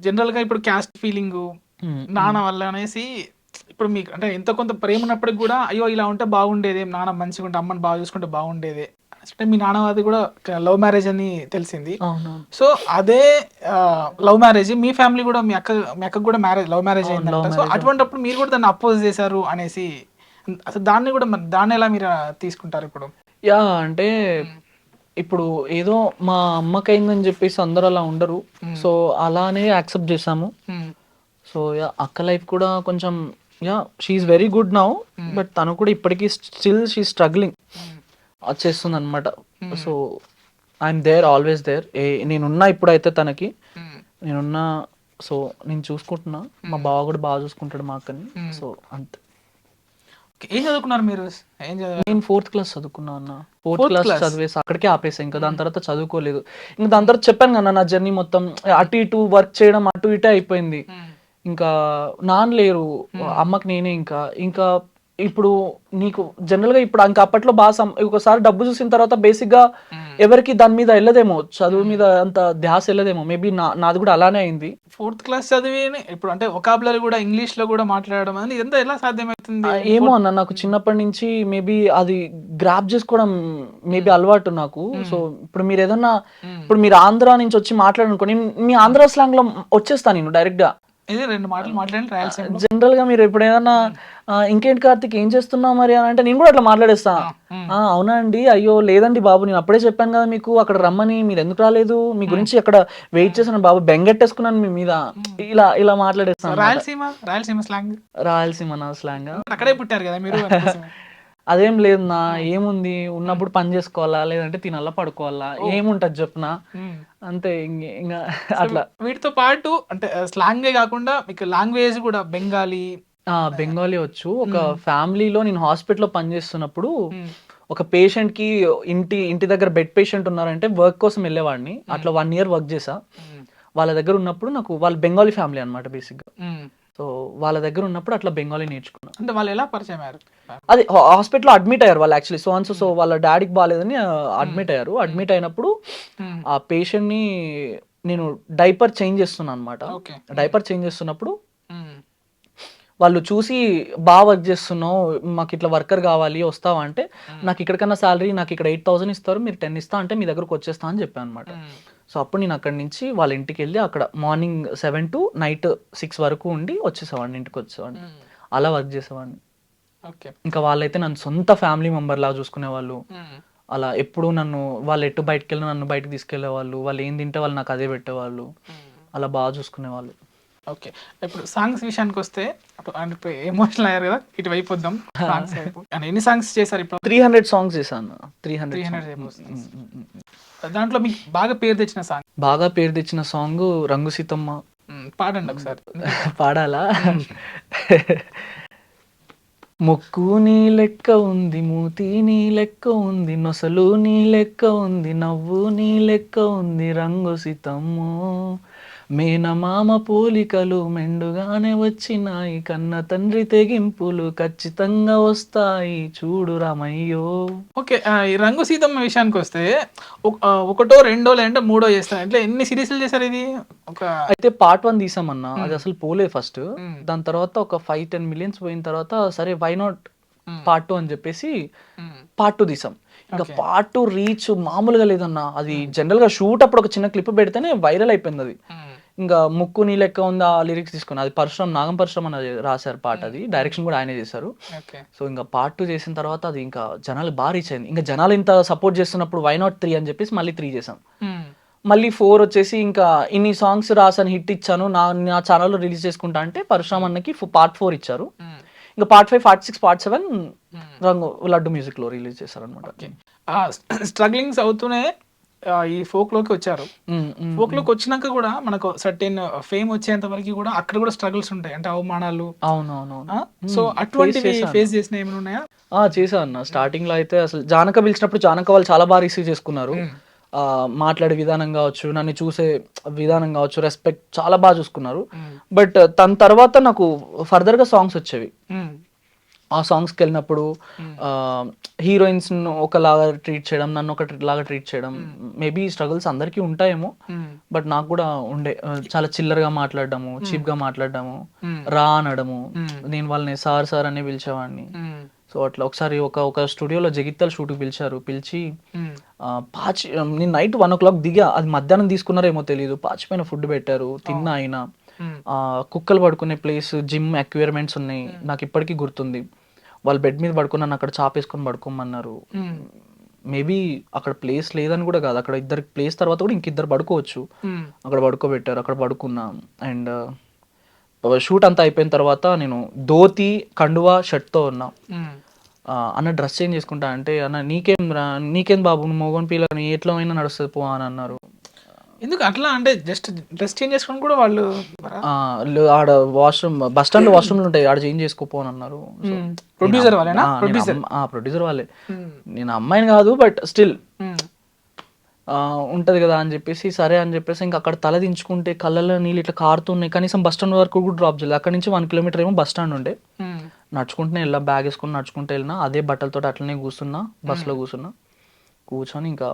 General గా ఇప్పుడు caste feeling నాన్న వల్ల అనేసి ఇప్పుడు మీకు అంటే ఎంతో కొంత ప్రేమ ఉన్నప్పటికి కూడా అయ్యో ఇలా ఉంటే బాగుండేది, నాన్న మంచిగా ఉంటే అమ్మని బాగా చూసుకుంటే బాగుండేది అంటే మీ నాన్నది కూడా లవ్ మ్యారేజ్ అని తెలిసింది. అవునవును. సో అదే లవ్ మ్యారేజ్ మీ ఫ్యామిలీ కూడా మీ అక్కకు కూడా మ్యారేజ్ లవ్ మ్యారేజ్ అవును. లవ్ అయిందంట. So marriage. అటువంటిప్పుడు మీరు కూడా దాన్ని అపోజ్ చేశారు అనేసి అసలు దాన్ని కూడా దాన్ని ఎలా మీరు తీసుకుంటారు ఇప్పుడు? యాహ్! అంటే ఇప్పుడు ఏదో మా అమ్మకయిందని జెప్పేసి అందరూ అలా ఉండరు. సో, అలానే యాక్సెప్ట్ జేసాము. So, yeah! అక్క లైఫ్ కూడా కొంచెం yeah! She is very good now. But తను కూడా ఇప్పటికి స్టిల్ షీ ఈస్ స్ట్రగ్లింగ్. అది చేస్తుందనమాట. So, I'm there, always there. నేనున్నా ఇప్పుడైతే తనకి. నేనున్నా. సో, నేను చూసుకుంటున్నా. మా బావ కూడా బాగా చూసుకుంటాడు మా అక్కని. సో, అంతే. ఏం చదువుకున్నారు మీరు? ఏం చదివారు? నేను 4th క్లాస్ చదువుకున్నా అన్న. 4th Fourth class class? చదివేసి అక్కడికే ఆపేసా. ఇంకా దాని తర్వాత చదువుకోలేదు. ఇంకా దాని తర్వాత చెప్పాను కదా నా జర్నీ మొత్తం అటు ఇటు వర్క్ చేయడం అటు ఇటే అయిపోయింది. ఇంకా నాన్న లేరు, అమ్మకి నేనే. ఇంకా ఇంకా ఇప్పుడు నీకు జనరల్గా ఇప్పుడు ఇంకా అప్పట్లో బాగా ఒకసారి డబ్బు చూసిన తర్వాత బేసిక్గా ఎవరికి దాని మీద వెళ్ళదేమో, చదువు మీద అంత ధ్యాస వెళ్ళదేమో. మేబీ నాది కూడా అలానే అయింది. 4th క్లాస్ చదివి ఇప్పుడు అంటే వొకాబులరీ కూడా ఇంగ్లీష్ లో కూడా మాట్లాడడం అనేది ఇదంతా ఎలా సాధ్యమవుతుంది? ఏమో అన్న, నాకు చిన్నప్పటి నుంచి మేబీ అది గ్రాప్ చేసుకోవడం మేబీ అలవాటు నాకు. సో ఇప్పుడు మీరు ఏదన్నా, ఇప్పుడు మీరు ఆంధ్ర నుంచి వచ్చి మాట్లాడనుకోండి, మీ ఆంధ్ర స్లాంగ్ లో వచ్చేస్తాను నేను డైరెక్ట్ గా. ఇది 2 మాటలు మాట్లాడండి రాయలసీమలో. జనరల్ గా మీరు ఇప్పుడు ఏదన్నా ఇంకేంటి కార్తిక్ ఏం చేస్తున్నావు మరి అని అంటే నేను కూడా అట్లా మాట్లాడేస్తా. అవునా అండి, అయ్యో లేదండి బాబు, నేను అప్పుడే చెప్పాను కదా మీకు అక్కడ రమ్మని, మీరు ఎందుకు రాలేదు, మీ గురించి అక్కడ వెయిట్ చేశాను బాబు, బెంగెట్టేసుకున్నాను మీ మీద, ఇలా ఇలా మాట్లాడేస్తాను. రాయలసీమ స్లాంగ్. రాయలసీమ నా స్లాంగ్. అక్కడే పుట్టారు కదా మీరు. అదేం లేదు నా, ఏముంది ఉన్నప్పుడు పని చేసుకోవాలా, లేదంటే తినాలా పడుకోవాలా, ఏముంటది చెప్పునా, అంతే. ఇంకా అట్లా. వీటితో పాటు అంటే స్లాంగే కాకుండా మీకు లాంగ్వేజ్ కూడా బెంగాలీ. బెంగాలీ వచ్చు. ఒక ఫ్యామిలీలో నేను హాస్పిటల్లో పనిచేస్తున్నప్పుడు ఒక పేషెంట్ కి ఇంటి దగ్గర బెడ్ పేషెంట్ ఉన్నారంటే వర్క్ కోసం వెళ్ళేవాడిని. అట్లా 1 year వర్క్ చేసా. వాళ్ళ దగ్గర ఉన్నప్పుడు నాకు, వాళ్ళు బెంగాలీ ఫ్యామిలీ అనమాట బేసిక్ గా. సో వాళ్ళ దగ్గర ఉన్నప్పుడు అట్లా బెంగాలీ నేర్చుకున్నా. అంటే వాళ్ళు ఎలా పరిచయం అయ్యారు? అది హాస్పిటల్లో అడ్మిట్ అయ్యారు వాళ్ళు యాక్చువల్లీ. సో వాళ్ళ డాడీకి బాగాలేదని అడ్మిట్ అయ్యారు. అడ్మిట్ అయినప్పుడు ఆ పేషెంట్ ని నేను డైపర్ చేంజ్ చేస్తున్నా అనమాట. డైపర్ చేంజ్ చేస్తున్నప్పుడు వాళ్ళు చూసి, బాగా వర్క్ చేస్తున్నావు, మాకు ఇట్లా వర్కర్ కావాలి, వస్తావా అంటే, నాకు ఇక్కడికన్నా శాలరీ నాకు ఇక్కడ 8,000 ఇస్తారు, మీరు 10 ఇస్తా అంటే మీ దగ్గరకు వచ్చేస్తా అని చెప్పాను అనమాట. సో అప్పుడు నేను అక్కడి నుంచి వాళ్ళ ఇంటికి వెళ్ళి అక్కడ మార్నింగ్ 7 to night 6 వరకు ఉండి వచ్చేసేవాడిని, ఇంటికి వచ్చేవాడిని. అలా వర్క్ చేసేవాడిని. ఇంకా వాళ్ళైతే నన్ను సొంత ఫ్యామిలీ మెంబర్ లాగా చూసుకునేవాళ్ళు. అలా ఎప్పుడు నన్ను, వాళ్ళు ఎటు బయటకు వెళ్ళినా నన్ను బయటకు తీసుకెళ్లేవాళ్ళు. వాళ్ళు ఏం తింటే వాళ్ళు నాకు అదే పెట్టేవాళ్ళు. అలా బాగా చూసుకునేవాళ్ళు. ఓకే, ఇప్పుడు సాంగ్స్ విషయానికి వస్తే ఎమోషనల్ అయ్యారు కదా, ఇటు అయిపోద్దాం. ఎన్ని సాంగ్స్ చేశారు ఇప్పుడు? 300 సాంగ్స్ చేశాను. 300. దాంట్లో మీకు బాగా పేరు తెచ్చిన సాంగ్? బాగా పేరు తెచ్చిన సాంగ్ రంగు సీతమ్మ. పాడండి ఒకసారి. పాడాలా? ముక్కు నీ లెక్క ఉంది, మూతి నీ లెక్క ఉంది, నొసలు నీ లెక్క ఉంది, నవ్వు నీ లెక్క ఉంది, రంగు సీతమ్మో, మేనమామ పోలికలు మెండుగానే వచ్చినాయి, కన్న తండ్రి తెగింపులు ఖచ్చితంగా వస్తాయి, చూడు రామయ్యో. ఓకే, ఈ రంగు సీతమ్మ విషయానికి వస్తే ఒకటో రెండో లేదంటే మూడో చేస్తాను, ఇట్లా ఎన్ని సిరీస్లు చేశారు ఇది? అయితే పార్ట్ 1 తీసామన్నా, అది అసలు పోలేదు ఫస్ట్. దాని తర్వాత ఒక 5-10 millions పోయిన తర్వాత సరే వై నాట్ పార్ట్ 2 అని చెప్పేసి పార్ట్ 2 తీసాం. ఇంకా పార్ట్ 2 రీచ్ మామూలుగా లేదన్నా. అది జనరల్ గా షూట్ అప్పుడు ఒక చిన్న క్లిప్ పెడితేనే వైరల్ అయిపోయింది అది. ఇంకా ముక్కు నీ లెక్క ఉంది ఆ లిరిక్స్ తీసుకుని, అది నాగం పరశురామ్ అని రాశారు పాట, అది డైరెక్షన్ కూడా ఆయనే చేశారు. సో ఇంకా పార్ట్ 2 చేసిన తర్వాత అది ఇంకా జనాలు బాగా రీచ్ అయింది. ఇంకా జనాలు ఇంత సపోర్ట్ చేస్తున్నప్పుడు వై నాట్ 3 అని చెప్పేసి మళ్ళీ 3 చేసాం. మళ్ళీ 4 వచ్చేసి ఇంకా ఇన్ని సాంగ్స్ రాసాను, హిట్ ఇచ్చాను, నా ఛానల్లో రిలీజ్ చేసుకుంటా అంటే పరశురామ్ అన్నకి పార్ట్ 4 ఇచ్చారు. ఇంకా పార్ట్ 5, పార్ట్ 6, పార్ట్ 7 రంగు లడ్డు మ్యూజిక్ లో రిలీజ్ చేశారు అనమాట. స్ట్రగ్లింగ్స్ అవుతూనే ఈ ఫోక్ లోకి వచ్చారు. ఫోక్ లోకి వచ్చినాక కూడా మనకు సర్టెన్ ఫేమ్ వచ్చేంత వరకు కూడా అక్కడ కూడా స్ట్రగుల్స్ ఉంటాయి, అంటే అవమానాలు. అవునవును. సో అటువంటివి ఫేస్ చేసిన ఏమైనా ఉన్నాయా? చేశాను అన్న. స్టార్టింగ్ లో అయితే అసలు జానక పిలిచినప్పుడు జానక వాళ్ళు చాలా బాగా రిసీవ్ చేసుకున్నారు. మాట్లాడే విధానం కావచ్చు, నన్ను చూసే విధానం కావచ్చు, రెస్పెక్ట్ చాలా బాగా చూసుకున్నారు. బట్ తన తర్వాత నాకు ఫర్దర్ గా సాంగ్స్ వచ్చేవి. ఆ సాంగ్స్కి వెళ్ళినప్పుడు హీరోయిన్స్ ఒకలాగా ట్రీట్ చేయడం, నన్ను ఒకలాగా ట్రీట్ చేయడం, మేబీ స్ట్రగుల్స్ అందరికీ ఉంటాయేమో, బట్ నాకు కూడా ఉండే. చాలా చిల్లరగా మాట్లాడడము, చీప్గా మాట్లాడడము, రా అనడము, నేను వాళ్ళని సార్ సార్ అని పిలిచేవాడిని. సో అట్లా ఒకసారి ఒక స్టూడియోలో జగిత్యాల షూట్కి పిలిచి నేను నైట్ 1 o'clock దిగా, అది మధ్యాహ్నం తీసుకున్నారేమో తెలియదు, పాచిపోయిన ఫుడ్ పెట్టారు, తిన్నా అయినా. కుక్కలు పడుకునే ప్లేస్, జిమ్ ఎక్విప్మెంట్స్ ఉన్నాయి, నాకు ఇప్పటికీ గుర్తుంది. వాళ్ళు బెడ్ మీద పడుకున్నాను, అక్కడ చాపేసుకొని పడుకోమన్నారు. మేబీ అక్కడ ప్లేస్ లేదని కూడా కాదు, అక్కడ ఇద్దరు ప్లేస్ తర్వాత కూడా ఇంకిద్దరు పడుకోవచ్చు, అక్కడ పడుకోబెట్టారు, అక్కడ పడుకున్నా. అండ్ షూట్ అంతా అయిపోయిన తర్వాత నేను ధోతి, కండువా, షర్ట్తో ఉన్నా. అన్న డ్రెస్ చేంజ్ చేసుకుంటా అంటే, అన్న నీకేం బాబు, నువ్వు మోగన్ పిల్లని ఎట్లా అయినా నడుస్తుంది పో అని అన్నారు. ఎందుకు అట్లా అంటే జస్ట్ డ్రెస్ చేంజ్ చేసుకొని కూడా వాళ్ళు ఆడ వాష్రూమ్, బస్ స్టాండ్ వాష్రూమ్లు ఉంటాయి, ఆడ చేంజ్ చేసుకోపో అని అన్నారు. ప్రొడ్యూసర్ వాళ్ళేనా? ప్రొడ్యూసర్ వాళ్ళే. నేను అమ్మాయిని కాదు, బట్ స్టిల్ ఉంటది కదా అని చెప్పేసి సరే అని చెప్పేసి ఇంకా అక్కడ తల దించుకుంటే కళ్ళలో నీళ్ళు ఇట్లా కారుతున్నాయి. కనీసం బస్ స్టాండ్ వరకు కూడా డ్రాప్ చేయలేదు. అక్కడ నుంచి 1 kilometer ఏమో బస్ స్టాండ్ ఉండే. నడుచుకుంటూనే వెళ్ళా, బ్యాగ్ వేసుకుని నడుచుకుంటూ వెళ్ళినా, అదే బట్టలతో అట్లనే కూర్చున్నా, బస్సులో కూర్చొని ఇంకా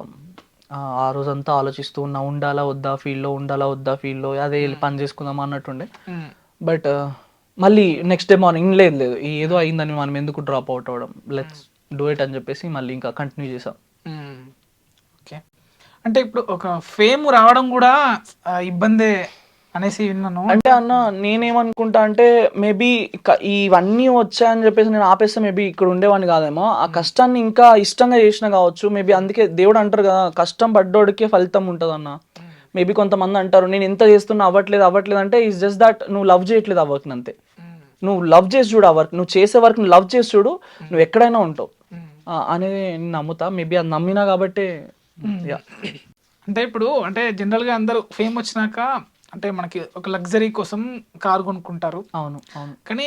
ఆ రోజంతా ఆలోచిస్తూ ఉన్నా, ఉండాలా వద్దా ఫీల్డ్లో, అదే వెళ్ళి పని చేసుకుందాం అన్నట్టుండే. బట్ మళ్ళీ నెక్స్ట్ డే మార్నింగ్ లేదు ఏదో అయిందని మనం ఎందుకు డ్రాప్ అవుట్ అవ్వడం, లెట్స్ డూ ఇట్ అని చెప్పేసి మళ్ళీ ఇంకా కంటిన్యూ చేసాం. ఓకే, అంటే ఇప్పుడు ఒక ఫేమ్ రావడం కూడా ఇబ్బందే అనేసి విన్నాను. అంటే అన్న నేనేమనుకుంటా అంటే, మేబీ ఇవన్నీ వచ్చాయని చెప్పేసి నేను ఆపేస్తే మేబీ ఇక్కడ ఉండేవాడిని కాదేమో. ఆ కష్టాన్ని ఇంకా ఇష్టంగా చేసిన కావచ్చు మేబీ. అందుకే దేవుడు అంటారు కదా, కష్టం పడ్డోడికే ఫలితం ఉంటుంది అన్న. మేబీ కొంతమంది అంటారు నేను ఎంత చేస్తున్నా అవ్వట్లేదు అంటే, ఇట్స్ జస్ట్ దట్ నువ్వు లవ్ చేయట్లేదు ఆ వర్క్ అంతే. నువ్వు లవ్ చేసి చూడు ఆ వర్క్, నువ్వు చేసే వర్క్ నువ్వు లవ్ చేసి చూడు, నువ్వు ఎక్కడైనా ఉంటావు అనేది నేను నమ్ముతా. మేబీ అది నమ్మినా కాబట్టి. అంటే ఇప్పుడు అంటే జనరల్గా అందరూ ఫేమ్ వచ్చినాక అంటే మనకి ఒక లగ్జరీ కోసం కారు కొనుక్కుంటారు. అవును. కానీ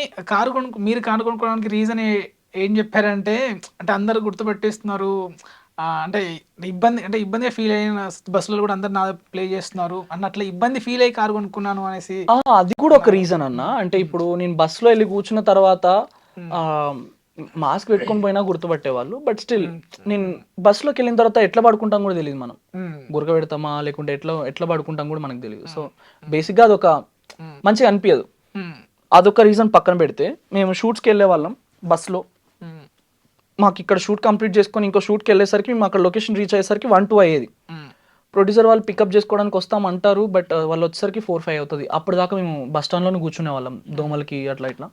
మీరు కారు కొనుక్కోవడానికి రీజన్ ఏం చెప్పారంటే, అంటే అందరు గుర్తుపెట్టేస్తున్నారు, అంటే ఇబ్బందిగా ఫీల్ అయిన బస్సులో కూడా అందరు నా ప్లే చేస్తున్నారు అన్నట్ల ఇబ్బంది ఫీల్ అయ్యి కారు కొనుక్కున్నాను అనేసి. అది కూడా ఒక రీజన్ అన్న. అంటే ఇప్పుడు నేను బస్సులో వెళ్ళి కూర్చున్న తర్వాత మాస్క్ పెట్టుకొని పోయినా గుర్తుపట్టేవాళ్ళు. బట్ స్టిల్ నేను బస్సులోకి వెళ్ళిన తర్వాత ఎట్లా పడుకుంటాం కూడా తెలియదు. మనం గురక పెడతామా లేకుంటే ఎట్లా పడుకుంటాం కూడా మనకు తెలియదు. సో బేసిక్గా అదొక మంచిగా అనిపించదు. అదొక రీజన్ పక్కన పెడితే, మేము షూట్స్కి వెళ్ళే వాళ్ళం బస్సులో. మాకు ఇక్కడ షూట్ కంప్లీట్ చేసుకొని ఇంకో షూట్కి వెళ్ళేసరికి మేము అక్కడ లొకేషన్ రీచ్ అయ్యేసరికి 1-2 అయ్యేది. ప్రొడ్యూసర్ వాళ్ళు పికప్ చేసుకోవడానికి వస్తామంటారు, బట్ వాళ్ళు వచ్చేసరికి 4-5 అవుతుంది. అప్పుడు దాకా మేము బస్ స్టాండ్లోనే కూర్చునే వాళ్ళం, దోమలకి అట్లా ఇట్లా.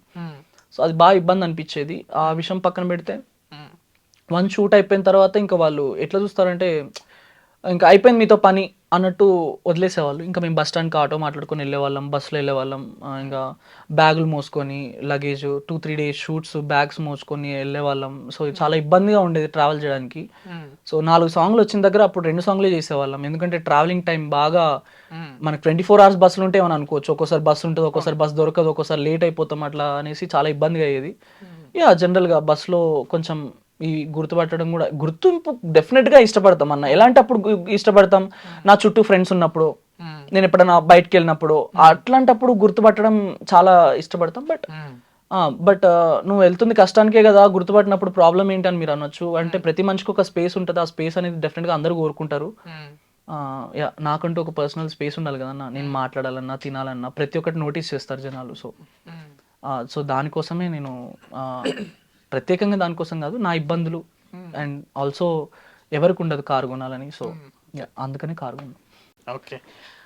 సో అది బాగా ఇబ్బంది అనిపించేది. ఆ విషయం పక్కన పెడితే 1 షూట్ అయిపోయిన తర్వాత ఇంకా వాళ్ళు ఎట్లా చూస్తారంటే, ఇంకా అయిపోయింది మీతో పని అన్నట్టు వదిలేసేవాళ్ళు. ఇంకా మేము బస్ స్టాండ్కి ఆటో మాట్లాడుకొని వెళ్ళేవాళ్ళం, బస్సులో వెళ్ళేవాళ్ళం. ఇంకా బ్యాగులు మోసుకొని, లగేజ్ 2-3 days షూట్స్, బ్యాగ్స్ మోసుకొని వెళ్ళేవాళ్ళం. సో చాలా ఇబ్బందిగా ఉండేది ట్రావెల్ చేయడానికి. సో 4 సాంగ్లు వచ్చిన దగ్గర అప్పుడు 2 సాంగ్లే చేసేవాళ్ళం. ఎందుకంటే ట్రావెలింగ్ టైం బాగా మనకి 24 hours బస్సులు ఉంటే ఏమని అనుకోవచ్చు. ఒక్కోసారి బస్సు ఉంటుంది, ఒక్కోసారి బస్సు దొరకదు, ఒక్కోసారి లేట్ అయిపోతాం అట్లా అనేసి చాలా ఇబ్బందిగా అయ్యేది. జనరల్గా బస్సులో కొంచెం ఈ గుర్తుపట్టడం కూడా, గుర్తింపు డెఫినెట్గా ఇష్టపడతాం అన్న. ఎలాంటప్పుడు ఇష్టపడతాం, నా చుట్టూ ఫ్రెండ్స్ ఉన్నప్పుడు, నేను ఎప్పుడైనా బయటకు వెళ్ళినప్పుడు, అట్లాంటప్పుడు గుర్తుపట్టడం చాలా ఇష్టపడతాం. బట్ నువ్వు వెళ్తుంది కష్టానికే కదా, గుర్తుపట్టినప్పుడు ప్రాబ్లం ఏంటి అని మీరు అనొచ్చు. అంటే ప్రతి మనిషికి ఒక స్పేస్ ఉంటుంది, ఆ స్పేస్ అనేది డెఫినెట్గా అందరూ కోరుకుంటారు. నాకంటూ ఒక పర్సనల్ స్పేస్ ఉండాలి కదన్నా. నేను మాట్లాడాలన్నా, తినాలన్నా ప్రతి ఒక్కటి నోటీస్ చేస్తారు జనాలు. సో దానికోసమే నేను ప్రత్యేకంగా దానికోసం కాదు, నా ఇబ్బందులు అండ్ ఆల్సో ఎవరికి ఉండదు కారు కొనాలని. సో అందుకని కారు కొన్నాను. ఓకే,